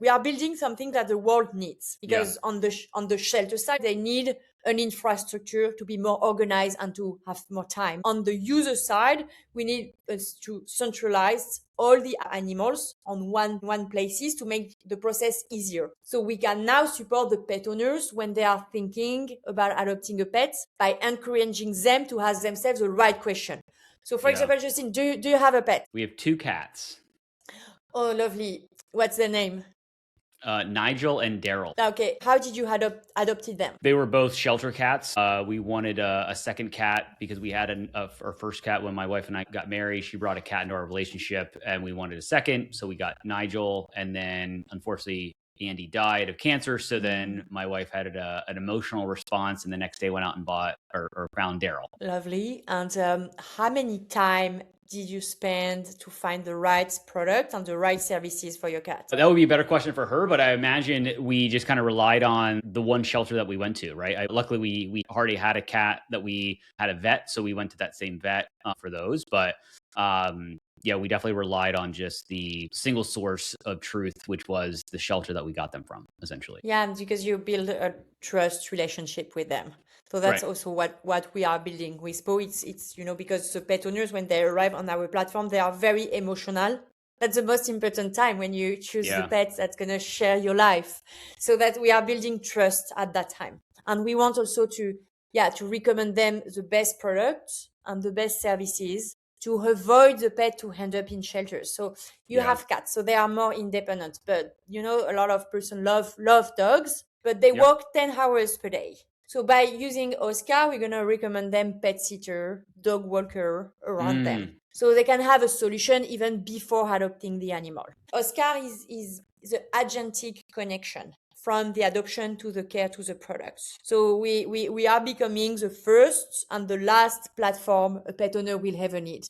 we are building something that the world needs, because on the shelter side, they need an infrastructure to be more organized and to have more time. On the user side, we need us to centralize all the animals on one places to make the process easier. So we can now support the pet owners when they are thinking about adopting a pet by encouraging them to ask themselves the right question. So for example, Justin, do you have a pet? We have 2 cats. Oh, lovely. What's their name? Nigel and Daryl. Okay, how did you adopted them? They were both shelter cats. We wanted a second cat because we had our first cat when my wife and I got married. She brought a cat into our relationship and we wanted a second. So we got Nigel, and then unfortunately Andy died of cancer. So then my wife had an emotional response, and the next day went out and bought or found Daryl. Lovely. And how many time did you spend to find the right product and the right services for your cat? That would be a better question for her, but I imagine we just kind of relied on the one shelter that we went to, right? Luckily, we already had a cat that we had a vet, so we went to that same vet for those. But we definitely relied on just the single source of truth, which was the shelter that we got them from, essentially. Yeah, and because you build a trust relationship with them. So that's also what we are building with 𝗨. It's because the pet owners, when they arrive on our platform, they are very emotional. That's the most important time when you choose the pet that's going to share your life. So that we are building trust at that time. And we want also to recommend them the best products and the best services to avoid the pet to end up in shelters. So you have cats, so they are more independent. But a lot of person love dogs, but they work 10 hours per day. So by using 𝗧𝗂, we're going to recommend them pet sitter, dog walker around them. So they can have a solution even before adopting the animal. 𝗧𝗂 is the agentic connection from the adoption to the care to the products. So we are becoming the first and the last platform a pet owner will ever need.